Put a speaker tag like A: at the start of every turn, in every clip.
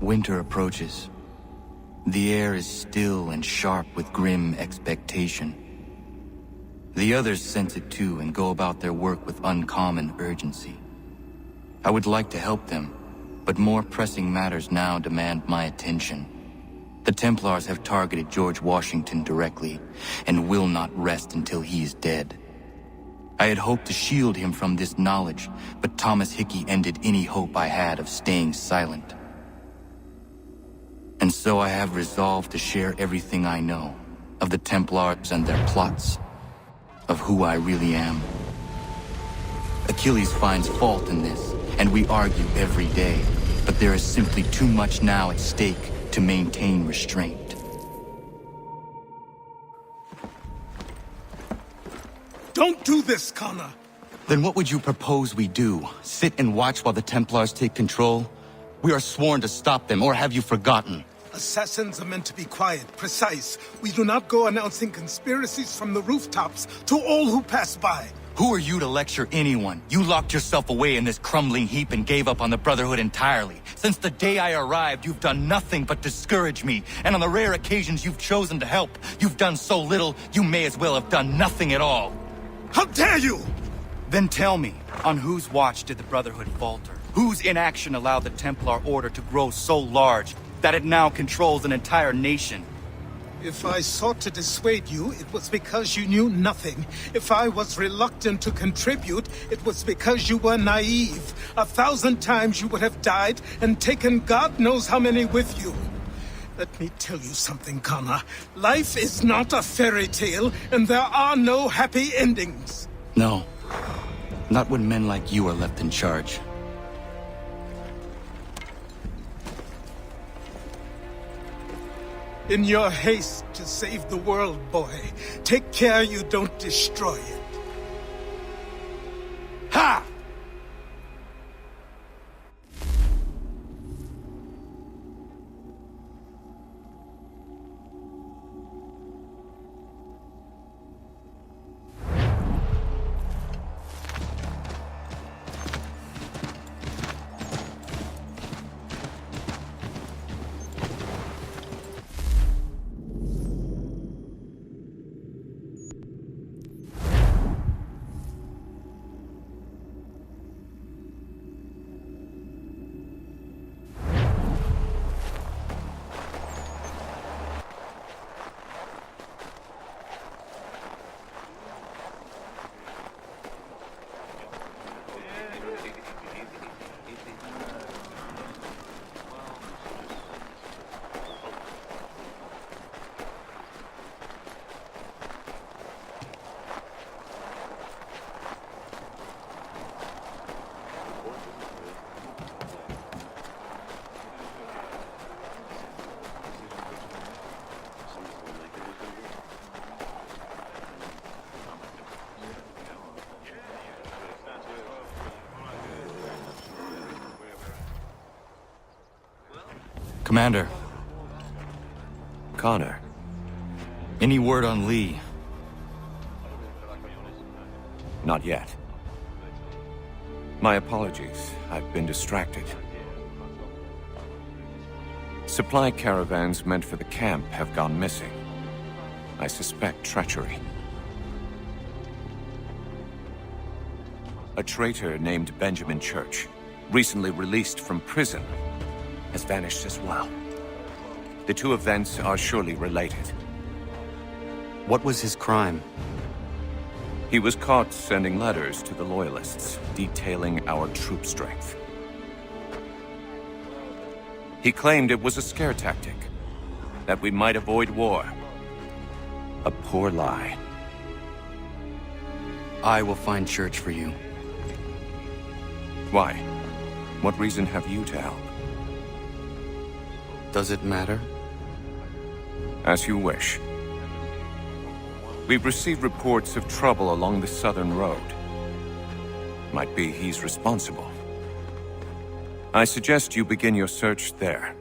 A: Winter approaches. The air is still and sharp with grim expectation. The others sense it too and go about their work with uncommon urgency. I would like to help them, but more pressing matters now demand my attention. The Templars have targeted George Washington directly, and will not rest until he is dead. I had hoped to shield him from this knowledge, but Thomas Hickey ended any hope I had of staying silent. And so I have resolved to share everything I know, of the Templars and their plots, of who I really am. Achilles finds fault in this, and we argue every day, but there is simply too much now at stake to maintain restraint.
B: Don't do this, Connor!
A: Then what would you propose we do? Sit and watch while the Templars take control? We are sworn to stop them, or have you forgotten?
B: Assassins are meant to be quiet, precise. We do not go announcing conspiracies from the rooftops to all who pass by.
A: Who are you to lecture anyone? You locked yourself away in this crumbling heap and gave up on the Brotherhood entirely. Since the day I arrived, you've done nothing but discourage me. And on the rare occasions you've chosen to help, you've done so little, you may as well have done nothing at all.
B: How dare you!
A: Then tell me, on whose watch did the Brotherhood falter? Whose inaction allowed the Templar Order to grow so large that it now controls an entire nation?
B: If I sought to dissuade you, it was because you knew nothing. If I was reluctant to contribute, it was because you were naive. 1,000 times you would have died and taken God knows how many with you. Let me tell you something, Connor. Life is not a fairy tale, and there are no happy endings.
A: No. Not when men like you are left in charge.
B: In your haste to save the world, boy, take care you don't destroy it. Ha!
A: Commander.
C: Connor.
A: Any word on Lee?
C: Not yet. My apologies. I've been distracted. Supply caravans meant for the camp have gone missing. I suspect treachery. A traitor named Benjamin Church, recently released from prison, has vanished as well. The two events are surely related.
A: What was his crime?
C: He was caught sending letters to the Loyalists, detailing our troop strength. He claimed it was a scare tactic, that we might avoid war. A poor lie.
A: I will find Church for you.
C: Why? What reason have you to help?
A: Does it matter?
C: As you wish. We've received reports of trouble along the southern road. Might be he's responsible. I suggest you begin your search there.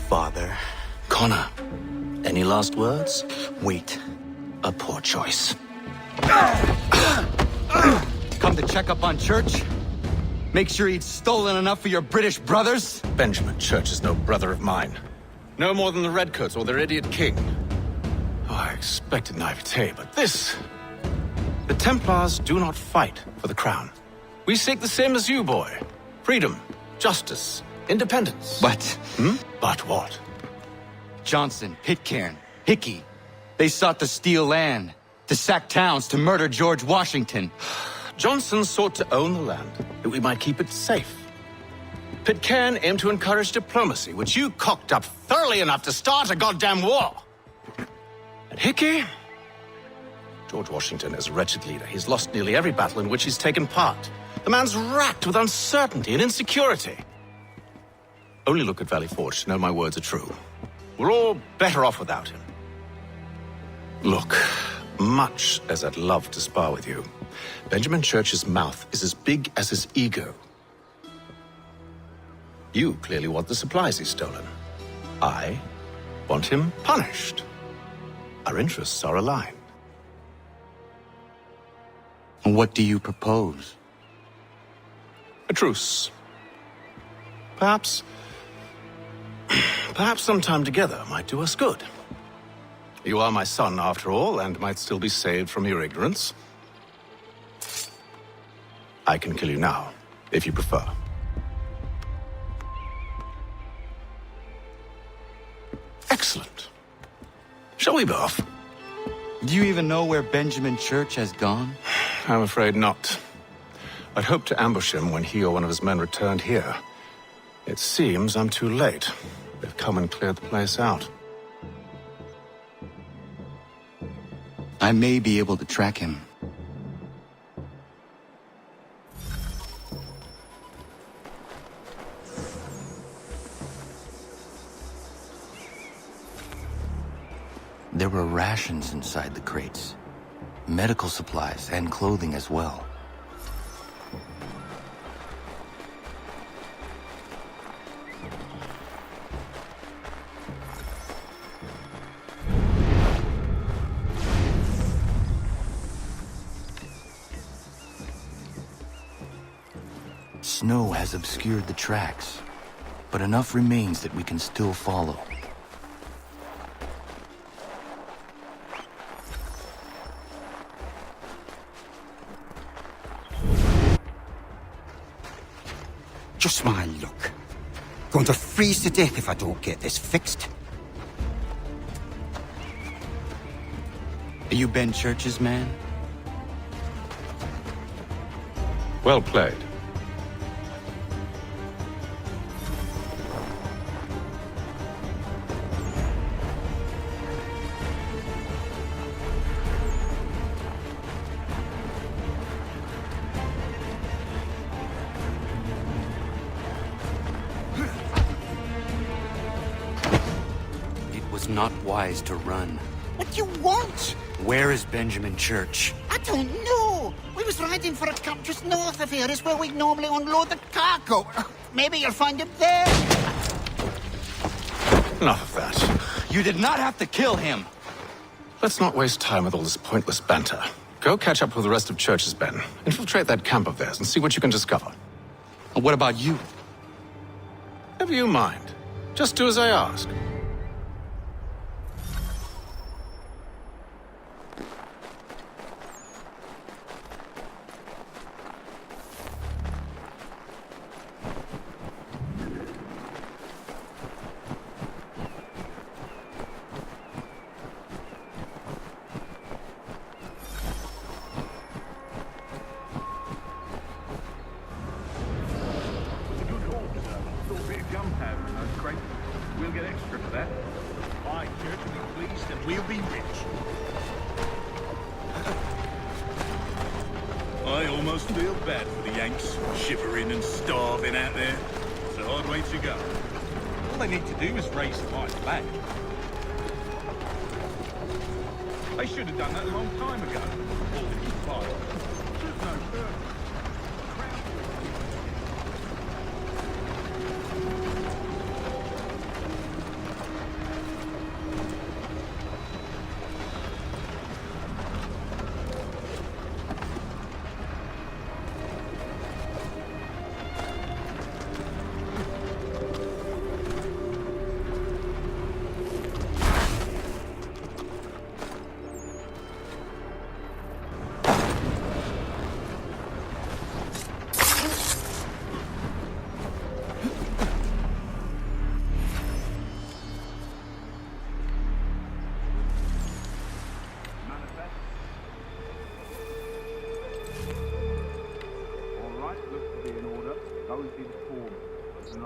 D: Father.
E: Connor, any last words?
D: Wait. A poor choice.
A: Come to check up on Church? Make sure he'd stolen enough for your British brothers?
E: Benjamin Church is no brother of mine. No more than the Redcoats or their idiot king. Oh, I expected naivete, but this... The Templars do not fight for the crown. We seek the same as you, boy. Freedom, justice, independence.
A: But
E: But what?
A: Johnson, Pitcairn, Hickey, they sought to steal land, to sack towns, to murder George Washington.
E: Johnson sought to own the land, that we might keep it safe. Pitcairn aimed to encourage diplomacy, which you cocked up thoroughly enough to start a goddamn war. And Hickey? George Washington is a wretched leader. He's lost nearly every battle in which he's taken part. The man's racked with uncertainty and insecurity. Only look at Valley Forge to know my words are true. We're all better off without him. Look, much as I'd love to spar with you, Benjamin Church's mouth is as big as his ego. You clearly want the supplies he's stolen. I want him punished. Our interests are aligned.
A: What do you propose?
E: A truce. Perhaps some time together might do us good. You are my son, after all, and might still be saved from your ignorance. I can kill you now, if you prefer. Excellent. Shall we be off?
A: Do you even know where Benjamin Church has gone?
E: I'm afraid not. I'd hoped to ambush him when he or one of his men returned here. It seems I'm too late. They've come and cleared the place out.
A: I may be able to track him. There were rations inside the crates. Medical supplies and clothing as well. Snow has obscured the tracks, but enough remains that we can still follow.
F: Just my luck. Going to freeze to death if I don't get this fixed.
A: Are you Ben Church's man?
E: Well played.
G: Not wise to run.
H: What do you want?
G: Where is Benjamin Church?
H: I don't know. We was riding for a camp just north of here. Is where we normally unload the cargo. Maybe you'll find him there.
E: Enough of that.
A: You did not have to kill him!
E: Let's not waste time with all this pointless banter. Go catch up with the rest of Church's men. Infiltrate that camp of theirs and see what you can discover.
A: And what about you?
E: Never you mind. Just do as I ask.
I: We'll get extra for that. Aye, Church will be pleased and we'll be rich. I almost feel bad for the Yanks, shivering and starving out there. It's a hard way to go. All they need to do is raise the white flag. They should have done that a long time ago. All in his fire. There's no further.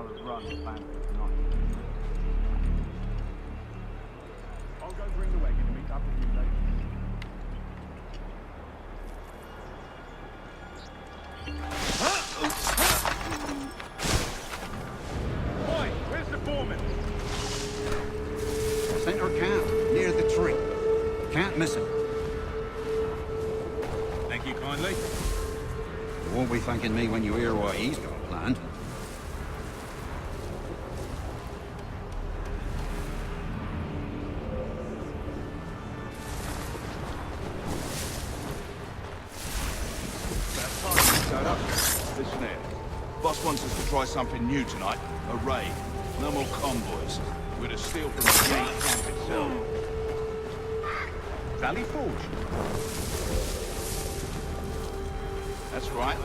I: another run planned for tonight. I'll go bring the wagon and meet up with you later. Boy, where's the foreman?
F: Center camp, near the tree. Can't miss it.
I: Thank you kindly.
F: You won't be thanking me when you hear what he's got planned.
I: Listen here. Boss wants us to try something new tonight. A raid. No more convoys. We're to steal from the gate camp itself. Valley Forge. That's right.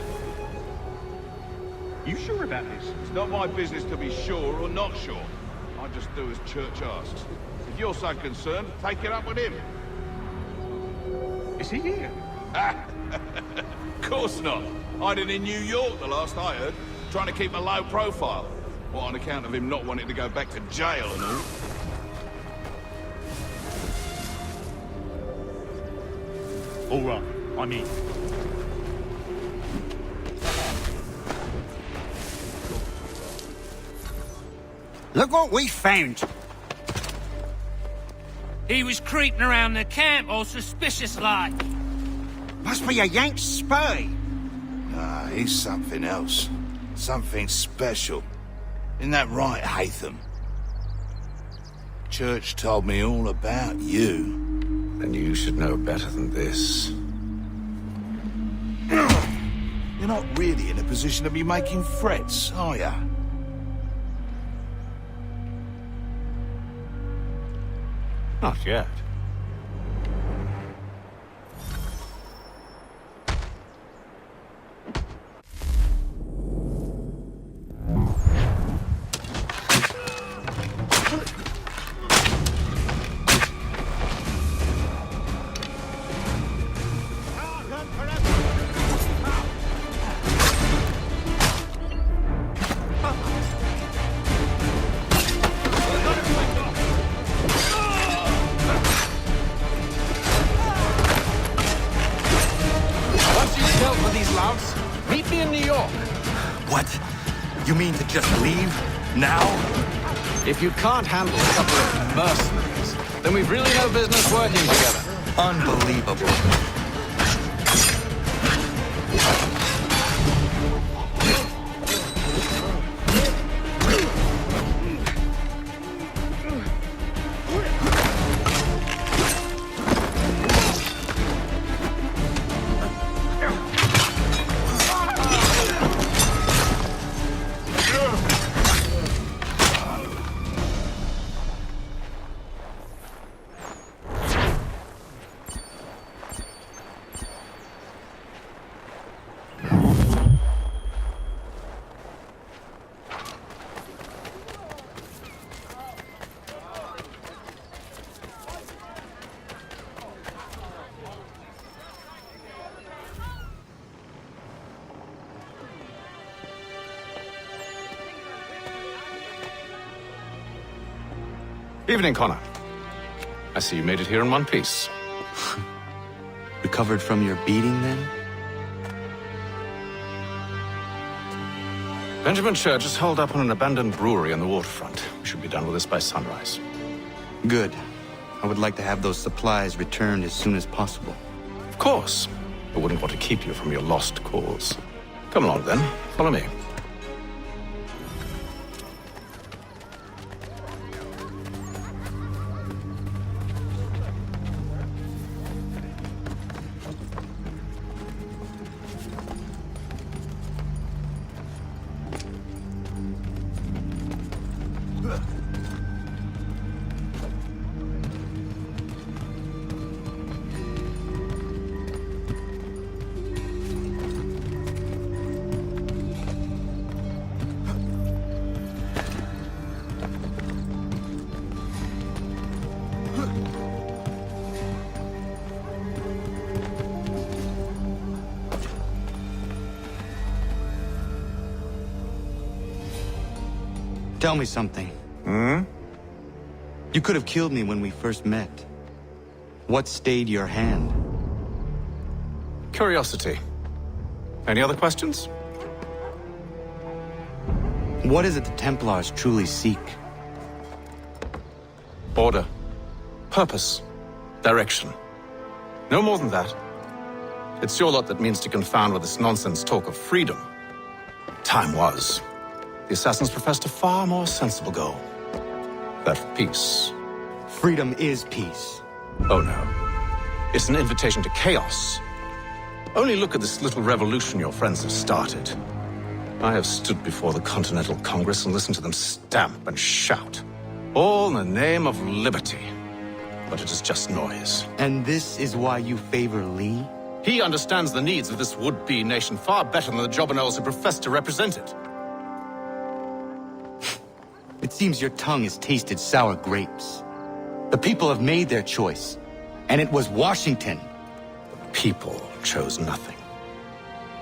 I: You sure about this? It's not my business to be sure or not sure. I just do as Church asks. If you're so concerned, take it up with him. Is he here? Of course not. Hiding in New York, the last I heard. Trying to keep a low profile. What, on account of him not wanting to go back to jail and all? All right, I'm in.
F: Look what we found!
J: He was creeping around the camp all suspicious-like.
F: Must be a Yank spy!
K: Ah, he's something else. Something special. Isn't that right, Haytham? Church told me all about you.
E: Then you should know better than this.
K: You're not really in a position to be making threats, are ya?
E: Not yet. Meet me in New York.
A: What? You mean to just leave? Now?
E: If you can't handle a couple of mercenaries, then we've really no business working together.
A: Unbelievable.
E: Evening, Connor. I see you made it here in one piece.
G: Recovered from your beating, then?
E: Benjamin Church is holed up on an abandoned brewery on the waterfront. We should be done with this by sunrise.
G: Good. I would like to have those supplies returned as soon as possible.
E: Of course. I wouldn't want to keep you from your lost cause. Come along, then. Follow me.
G: Tell me something.
C: Hmm?
G: You could have killed me when we first met. What stayed your hand?
E: Curiosity. Any other questions?
G: What is it the Templars truly seek?
E: Order. Purpose. Direction. No more than that. It's your lot that means to confound with this nonsense talk of freedom. Time was. The assassins professed a far more sensible goal. That of peace.
G: Freedom is peace.
E: Oh no. It's an invitation to chaos. Only look at this little revolution your friends have started. I have stood before the Continental Congress and listened to them stamp and shout. All in the name of liberty. But it is just noise.
G: And this is why you favor Lee?
E: He understands the needs of this would-be nation far better than the jobberknolls who profess to represent it.
G: It seems your tongue has tasted sour grapes. The people have made their choice, and it was Washington.
E: The people chose nothing.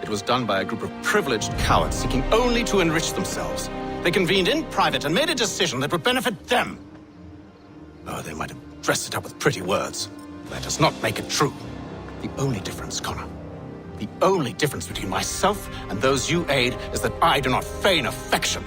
E: It was done by a group of privileged cowards seeking only to enrich themselves. They convened in private and made a decision that would benefit them. Oh, they might have dressed it up with pretty words. That does not make it true. The only difference, Connor, the only difference between myself and those you aid is that I do not feign affection.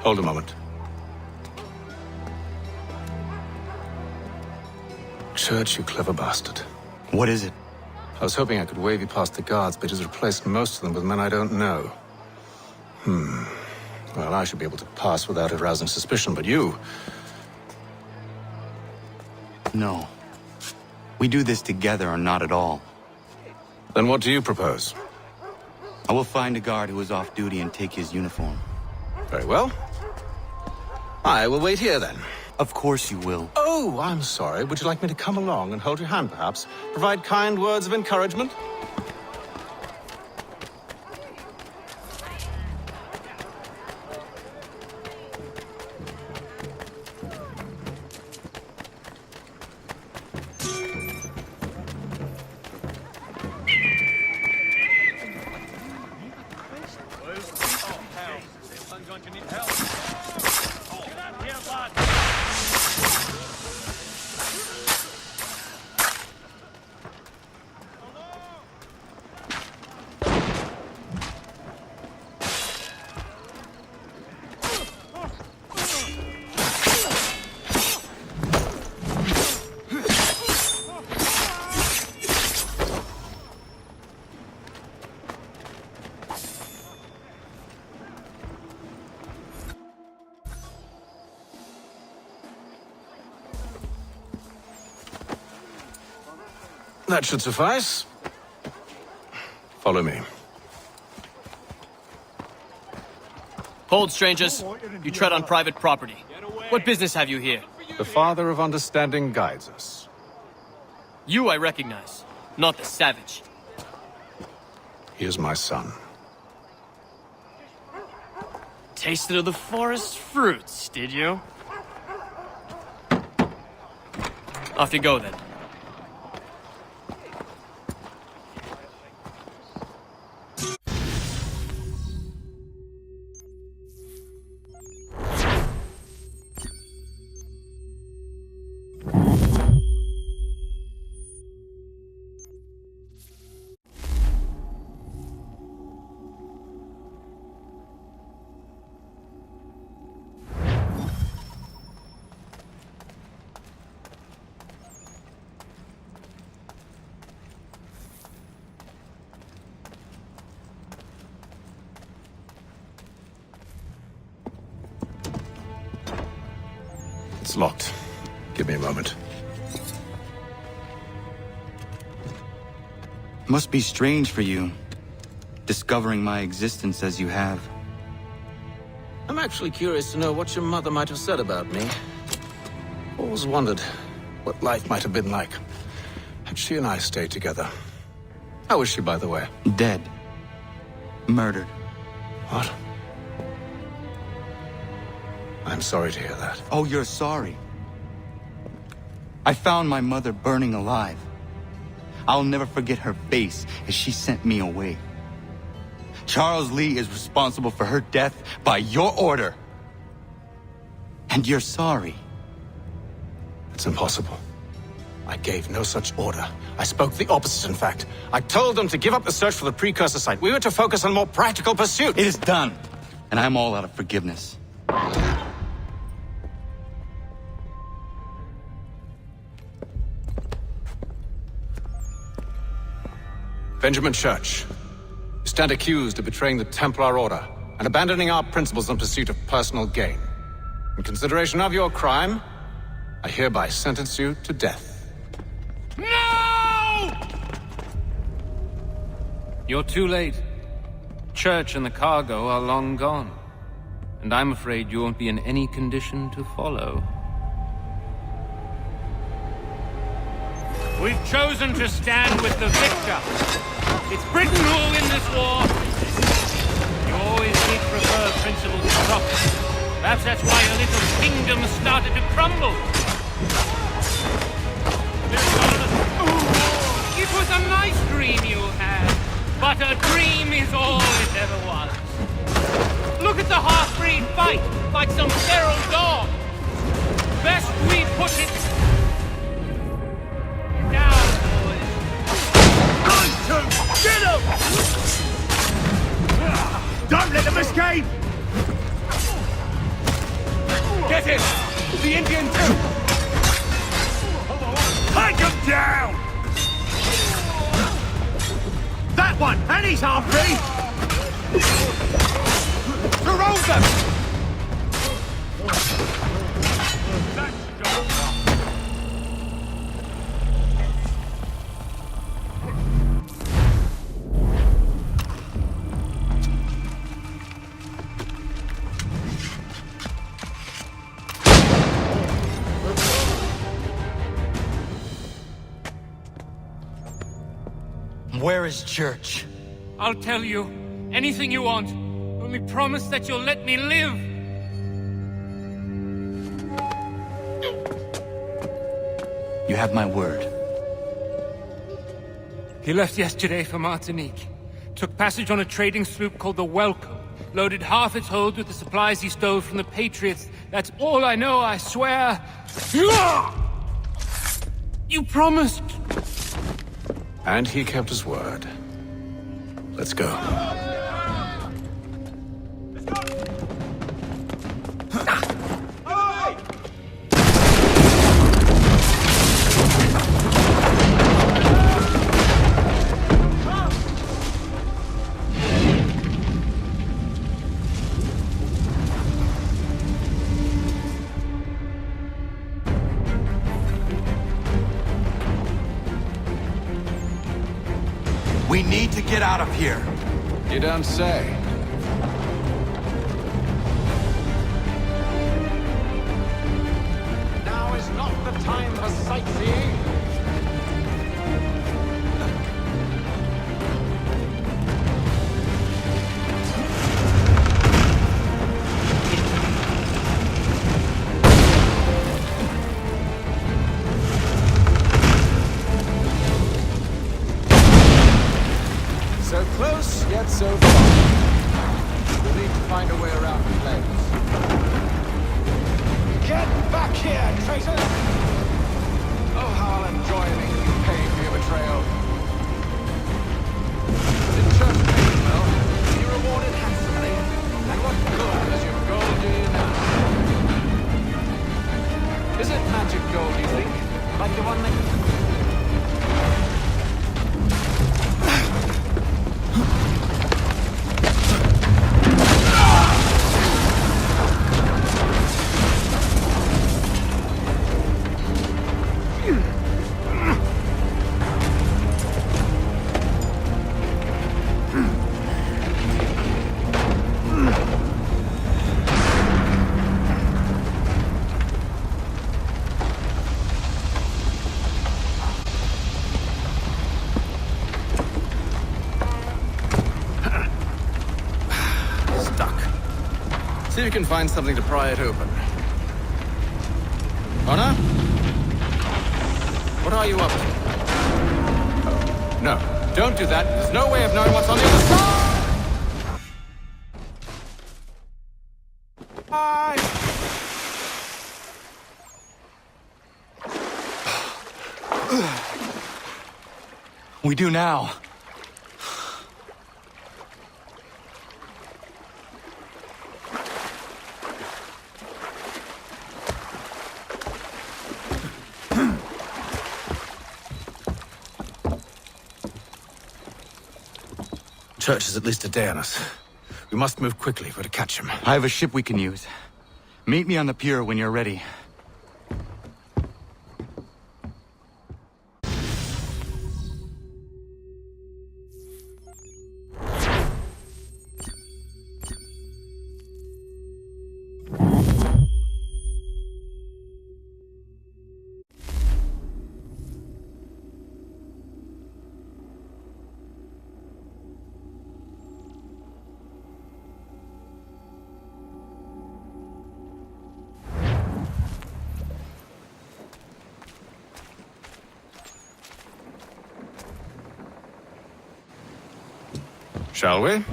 E: Hold a moment. Church, you clever bastard.
G: What is it?
E: I was hoping I could wave you past the guards, but it has replaced most of them with men I don't know. Well, I should be able to pass without arousing suspicion, but you...
G: No. We do this together or not at all.
E: Then what do you propose?
G: I will find a guard who is off duty and take his uniform.
E: Very well. I will wait here, then.
G: Of course you will.
E: Oh, I'm sorry. Would you like me to come along and hold your hand, perhaps? Provide kind words of encouragement? That should suffice. Follow me.
L: Hold, strangers. You tread on private property. What business have you here?
E: The Father of Understanding guides us.
L: You I recognize, not the savage.
E: He is my son.
L: Tasted of the forest fruits, did you? Off you go, then.
E: It's locked. Give me a moment.
A: Must be strange for you, discovering my existence as you have.
E: I'm actually curious to know what your mother might have said about me. Always wondered what life might have been like had she and I stayed together. How is she, by the way?
A: Dead. Murdered.
E: What? I'm sorry to hear that.
A: Oh, you're sorry. I found my mother burning alive. I'll never forget her face as she sent me away. Charles Lee is responsible for her death by your order. And you're sorry.
E: It's impossible. I gave no such order. I spoke the opposite, in fact. I told them to give up the search for the precursor site. We were to focus on more practical pursuit.
A: It is done. And I'm all out of forgiveness.
E: Benjamin Church, you stand accused of betraying the Templar Order and abandoning our principles in pursuit of personal gain. In consideration of your crime, I hereby sentence you to death.
J: No! You're too late. Church and the cargo are long gone. And I'm afraid you won't be in any condition to follow. We've chosen to stand with the victor. It's Britain who will win this war. You always did prefer principle to profit. Perhaps that's why your little kingdom started to crumble. It was a nice dream you had, but a dream is all it ever was. Look at the half-breed fight, like some feral dog. Best we put it down, boys.
I: Get him! Don't let them escape! Get him! The Indian too! Take him down! That one! And he's half-breed! Surround them!
A: Where is Church?
J: I'll tell you anything you want. Only promise that you'll let me live.
A: You have my word.
J: He left yesterday for Martinique. Took passage on a trading sloop called the Welcome. Loaded half its hold with the supplies he stole from the Patriots. That's all I know, I swear. You promised.
E: And he kept his word. Let's go.
A: We need to get out of here.
E: You don't say.
M: Now is not the time for sightseeing.
E: So close, yet so far. We'll need to find a way around the flames.
M: Get back here, traitors! Oh, how I'll enjoy making you pay for your betrayal.
E: Did Church pay you well? You rewarded handsomely. And what good does your gold do you now? Is it magic gold, you think? Like the one that... you can find something to pry it open. Connor? What are you up to? Oh, no, don't do that. There's no way of knowing what's on the other side! Bye!
A: We do now.
E: Church is at least a day on us. We must move quickly if we're to catch him.
A: I have a ship we can use. Meet me on the pier when you're ready.
E: Shall we?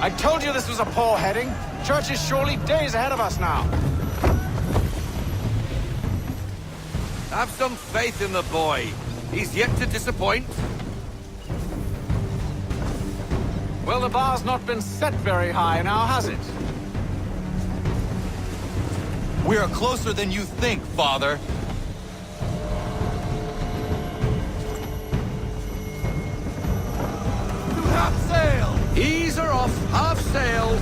M: I told you this was a poor heading. Church is surely days ahead of us now.
C: Have some faith in the boy. He's yet to disappoint.
M: Well, the bar's not been set very high now, has it?
A: We are closer than you think, Father.
C: Half sail! Ease her off, half sail!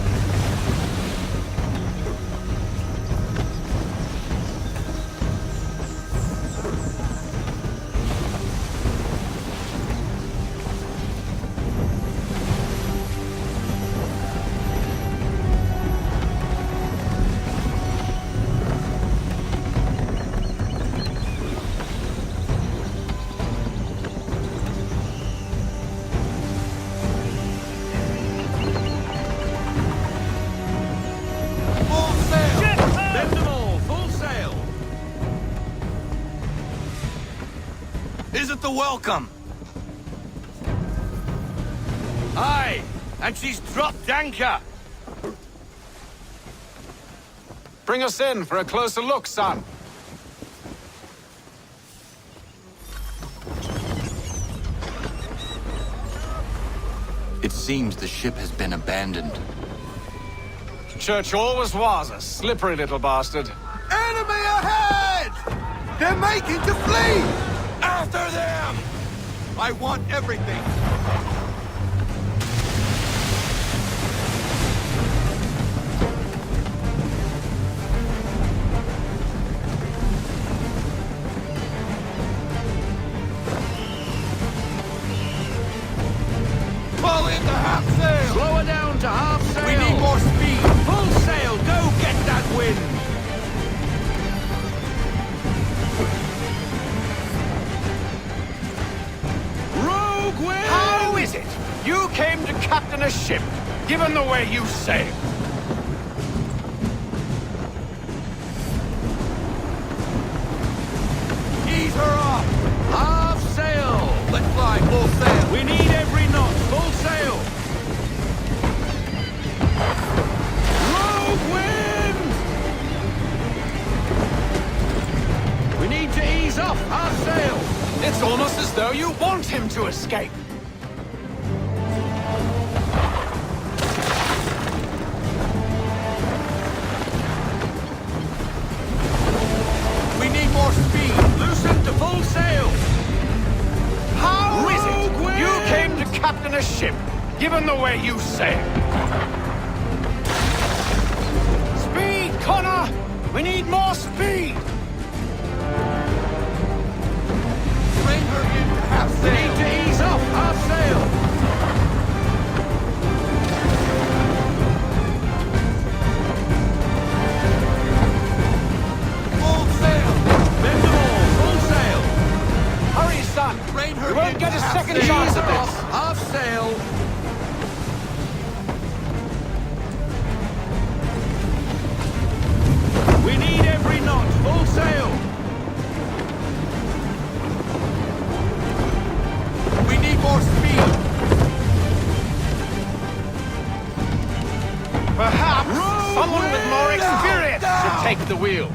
A: Isn't the welcome?
C: Aye, and she's dropped anchor.
M: Bring us in for a closer look, son.
A: It seems the ship has been abandoned.
M: Church always was a slippery little bastard.
C: Enemy ahead! They're making to flee! After them! I want everything! Pull into half sail! Slow her down to half sail! We need more speed! Full sail! Go get that wind!
M: How is it you came to captain a ship, given the way you sail?
C: Ease her off! Half sail! Let's fly full sail! We need every knot! Full sail! Rogue wind! We need to ease off! Half sail!
M: It's almost as though you want him to escape.
C: We need more speed! Loosen to full sail!
M: Give him the way you say it. Speed, Connor! We need more speed!
I: Bring her into half sail.
M: We need to ease off half sail.
I: Full sail.
M: Bend them all, full sail. Hurry, son.
I: Bring her
M: We won't
I: into
M: get a
I: half
M: second
I: sail.
M: chance
I: Ease
M: at
I: off.
M: this.
I: Half sail.
M: We need every knot, full sail.
I: We need more speed.
M: Perhaps someone with more experience should take the wheel.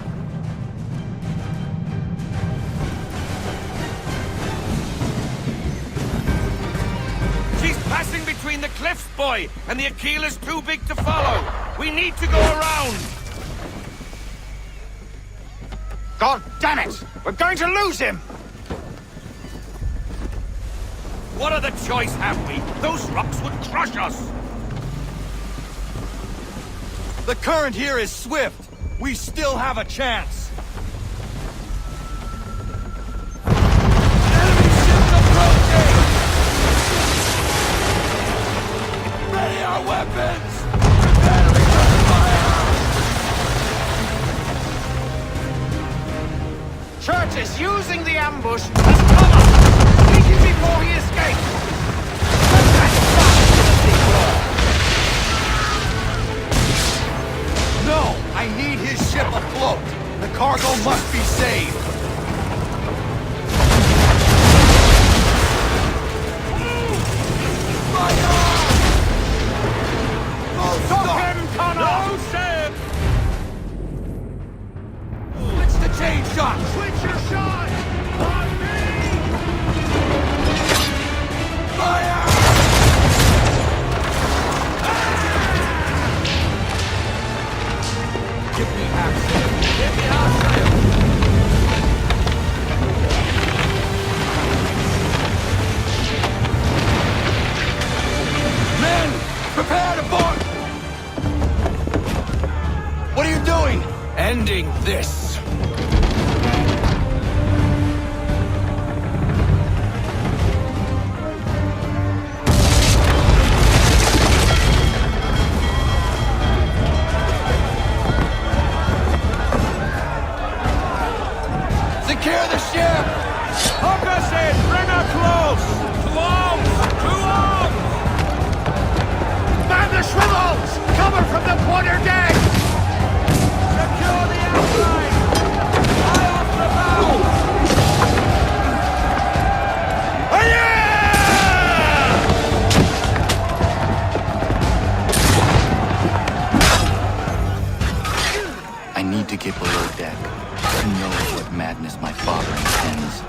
J: She's passing between the cliffs, boy, and the Aquila's too big to follow. We need to go around.
M: God damn it! We're going to lose him!
J: What other choice have we? Those rocks would crush us.
A: The current here is swift. We still have a chance.
I: Enemy ships approaching. Ready our weapons. Prepare to return fire.
M: Church is using the ambush as cover! Take him before he escapes!
A: No! I need his ship afloat! The cargo must be saved!
M: Stop him, Connor!
I: No, Sam. Switch the chain shot.
M: Switch your shot! On me!
I: Fire. Give me half sail. Give me half sail. Men, prepare to board.
A: What are you doing?
M: Ending this!
A: Secure the ship!
M: Hook us in! Bring her close!
J: To arms! To arms!
M: Man the swivels! Cover from the quarterdeck! Secure the outline! Eye off the bow!
A: I need to get below deck to know what madness my father intends.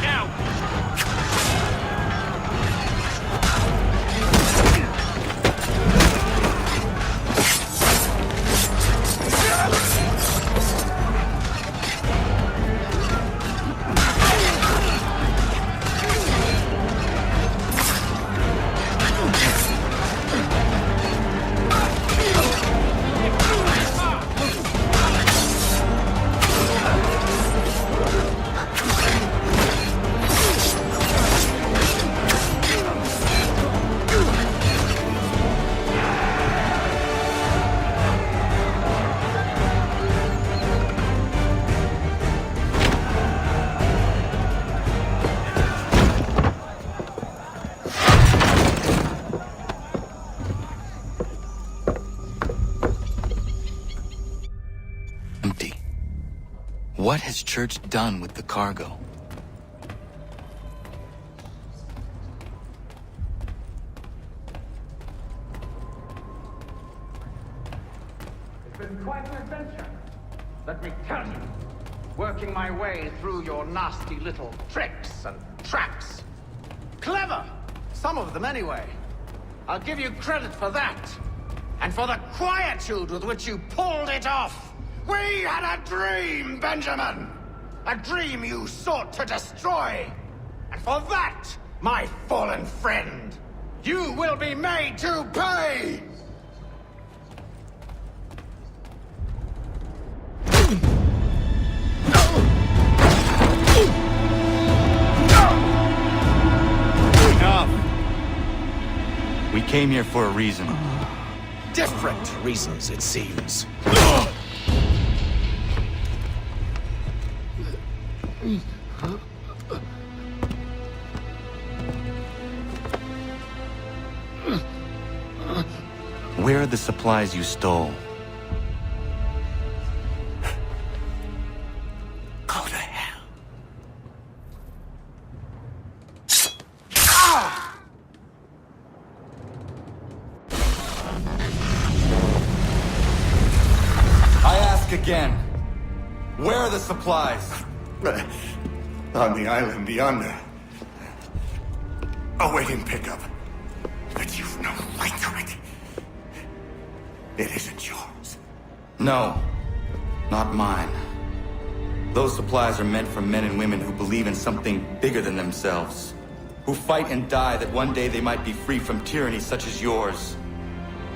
J: Now!
A: Empty. What has Church done with the cargo?
H: It's been quite an adventure. Let me tell you. Working my way through your nasty little tricks and traps. Clever! Some of them anyway. I'll give you credit for that. And for the quietude with which you pulled it off. We had a dream, Benjamin! A dream you sought to destroy! And for that, my fallen friend, you will be made to pay!
A: Enough! We came here for a reason.
E: Different reasons, it seems.
A: Where are the supplies you stole?
E: Go to hell.
A: I ask again. Where are the supplies?
K: On the island yonder. Awaiting pickup. But you've no right to it. It isn't yours.
A: No, not mine. Those supplies are meant for men and women who believe in something bigger than themselves. Who fight and die that one day they might be free from tyranny such as yours.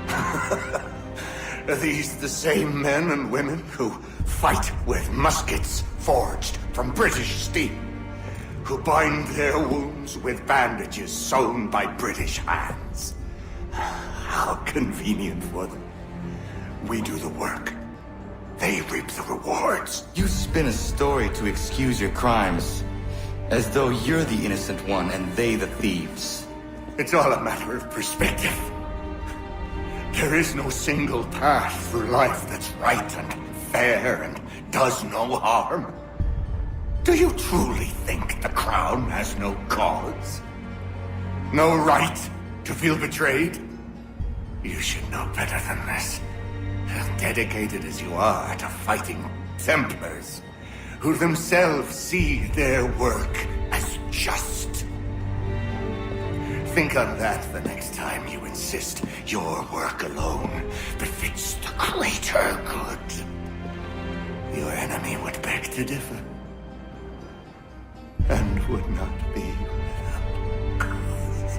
K: Are these the same men and women who fight with muskets forged from British steel? Who bind their wounds with bandages sewn by British hands? How convenient for them. We do the work. They reap the rewards.
A: You spin a story to excuse your crimes, as though you're the innocent one and they the thieves.
K: It's all a matter of perspective. There is no single path through life that's right and fair and does no harm. Do you truly think the Crown has no cause? No right to feel betrayed? You should know better than this. Dedicated as you are to fighting Templars, who themselves see their work as just. Think on that the next time you insist your work alone befits the greater good. Your enemy would beg to differ, and would not be without cause.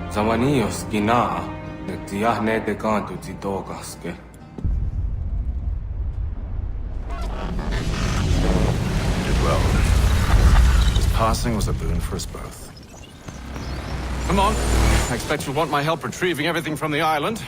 N: Zamanios gina, netiahne de canto titogaske.
E: Did well. His passing was a boon for us both. Come on. I expect you'll want my help retrieving everything from the island.